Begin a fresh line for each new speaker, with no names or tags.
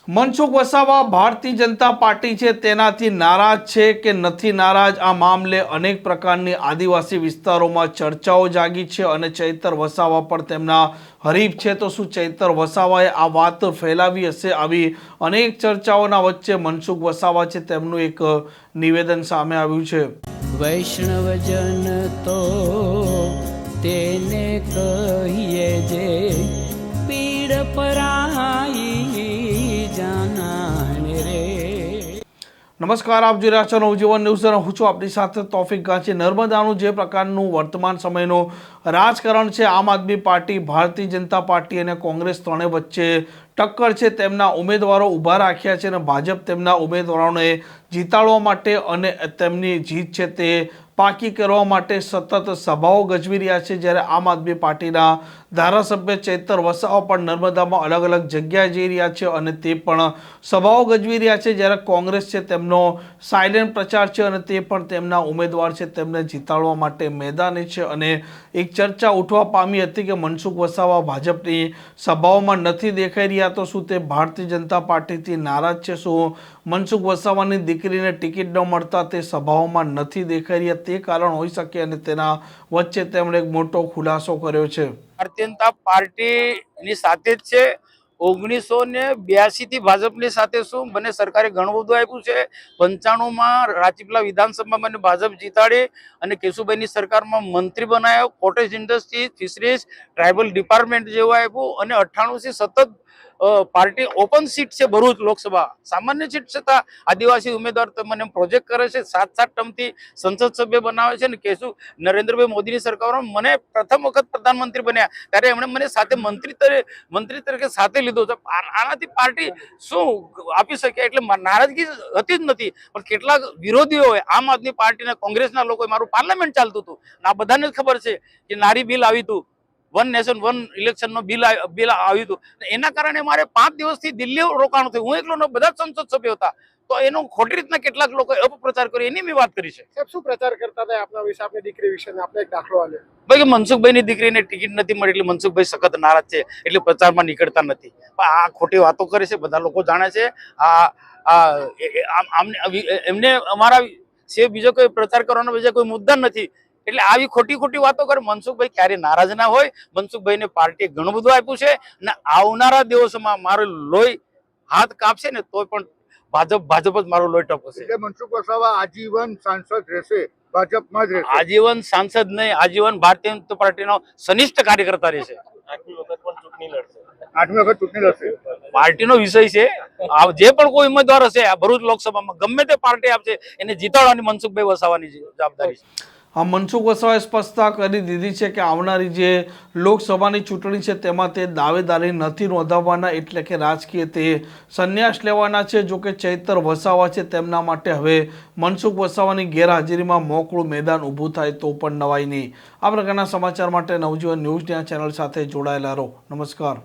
Mansukh Vasava Bharatiya Janata party છે તેનાથી નારાજ છે કે નથી નારાજ, આ મામલે અનેક પ્રકારની આદિવાસી વિસ્તારોમાં ચર્ચાઓ જાગી છે અને ચૈતર વસાવા પણ તેમના હરીફ છે. તો શું ચૈતર વસાવાએ આ વાત ફેલાવી હશે? આવી અનેક ચર્ચાઓના વચ્ચે મનસુખ વસાવા છે તેમનું એક નિવેદન સામે આવ્યું છે.
વૈષ્ણવજન તો તેને કહીએ જે પીડ પરાઈ.
નમસ્કાર, આપ જોઈ રહ્યા છો નવજીવન ન્યૂઝ અને હું છું આપણી સાથે તોફિક ગાંચી. નર્મદાનું જે પ્રકારનું વર્તમાન સમયનું રાજકારણ છે, આમ આદમી પાર્ટી, ભારતીય જનતા પાર્ટી અને કોંગ્રેસ ત્રણેય વચ્ચે ટક્કર છે. તેમના ઉમેદવારો ઊભા રાખ્યા છે અને ભાજપ તેમના ઉમેદવારોને જીતાડવા માટે અને તેમની જીત છે તે પાકી કરવા માટે સતત સભાઓ ગજવી રહ્યા છે. જ્યારે આમ આદમી પાર્ટીના ધારાસભ્ય ચૈતર વસાવા પણ નર્મદામાં અલગ અલગ જગ્યાએ જઈ રહ્યા છે અને તે પણ સભાઓ ગજવી રહ્યા છે. જ્યારે કોંગ્રેસ છે તેમનો સાયલેન્ટ પ્રચાર છે અને તે પણ તેમના ઉમેદવાર છે તેમને જીતાડવા માટે મેદાને છે. અને એક ચર્ચા ઉઠવા પામી હતી કે મનસુખ વસાવા ભાજપની સભાઓમાં નથી દેખાઈ રહ્યા, તો શું તે ભારતીય જનતા પાર્ટીથી નારાજ છે? શું મનસુખ વસાવાની દીકરીને ટિકિટ ન મળતા તે સભાઓમાં નથી દેખાઈ રહ્યા તે કારણ હોઈ શકે? અને તેના વચ્ચે તેમણે એક મોટો ખુલાસો કર્યો છે.
ભારતીય જનતા પાર્ટીની સાથે જ છે. 1982 થી ભાજપની સાથે શું મને સરકારે ઘણું બધું આપ્યું છે. 95 રાજપીપળા વિધાનસભામાં મને ભાજપ જીતાડી અને કેશુભાઈની સરકારમાં મંત્રી બનાવ્યો. Cottage industry, fisheries, tribal department જેવું આપ્યું અને 98 થી સતત પાર્ટી ઓપન સીટ છે ભરૂચ લોકસભા, સામાન્ય સીટ છતાં આદિવાસી ઉમેદવાર મને પ્રોજેક્ટ કરે છે. 7 ટર્મથી સંસદ સભ્ય બનાવે છે અને નરેન્દ્રભાઈ મોદીની સરકારમાં મને પ્રથમ વખત પ્રધાનમંત્રી બન્યા ત્યારે એમણે મને સાથે મંત્રી તરીકે સાથે લીધો છે. આનાથી પાર્ટી શું આપી શકે? એટલે નારાજગી હતી જ નથી, પણ કેટલાક વિરોધીઓએ આમ આદમી પાર્ટીના કોંગ્રેસના લોકોએ મારું પાર્લામેન્ટ ચાલતું હતું, આ બધાને જ ખબર છે કે નારી બિલ આવ્યું હતું, વન નેશન વન ઇલેક્શનનો બિલ આવ્યું હતું. એના કારણે મારે 5 દિવસથી દિલ્હી રોકાણ થયું. હું એકલો બધા જ સંસદ સભ્યો હતા, તો એનો ખોટી રીતના કેટલાક લોકોએ અપપ્રચાર કર્યો, એની મેં વાત કરી છે.
સાહેબ, શું પ્રચાર કરતા હતા આપના વિશે, આપની દીકરી વિશે? આપણે એક દાખલો આલ્યો
ભાઈ કે મનસુખભાઈની દીકરીને ટિકિટ નથી મળી એટલે મનસુખભાઈ સખત નારાજ છે, એટલે પ્રચારમાં નીકળતા નથી. આ ખોટી વાતો કરે છે, બધા લોકો જાણે છે. એમને અમારા છે બીજો કોઈ પ્રચાર કરવાનો બીજા કોઈ મુદ્દા નથી, એટલે આવી ખોટી વાતો કરે. મનસુખભાઈ ક્યારે નારાજ ના હોય. મનસુખભાઈને પાર્ટીએ ઘણું બધું આપ્યું છે અને આવનારા દિવસોમાં મારું લોહી હાથ કાપશે ને તો પણ ભાજપ જ મારું લોહી ટપકશે.
એટલે મનસુખ વસાવા આજીવન સાંસદ રહેશે, ભાજપમાં જ રહેશે?
આજીવન સાંસદ નહીં, આજીવન ભારતીય જનતા પાર્ટીનો સનિષ્ઠ કાર્યકર્તા રહેશે.
8મી વખત ચૂંટણી લડશે.
પાર્ટીનો વિષય છે. જે પણ કોઈ ઉમેદવાર હશે આ ભરૂચ લોકસભામાં ગમે તે પાર્ટી આપશે એને જીતાડવાની મનસુખભાઈ વસાવાની જવાબદારી છે.
આ મનસુખ વસાવાએ સ્પષ્ટતા કરી દીધી છે કે આવનારી જે લોકસભાની ચૂંટણી છે તેમાં તે દાવેદારી નથી નોંધાવવાના, એટલે કે રાજકીય તે સંન્યાસ લેવાના છે. જો કે ચૈતર વસાવા છે તેમના માટે હવે મનસુખ વસાવાની ગેરહાજરીમાં મોકળું મેદાન ઊભું થાય તો પણ નવાઈ નહીં. આ પ્રકારના સમાચાર માટે નવજીવન ન્યૂઝ ચેનલ સાથે જોડાયેલા રહો. નમસ્કાર.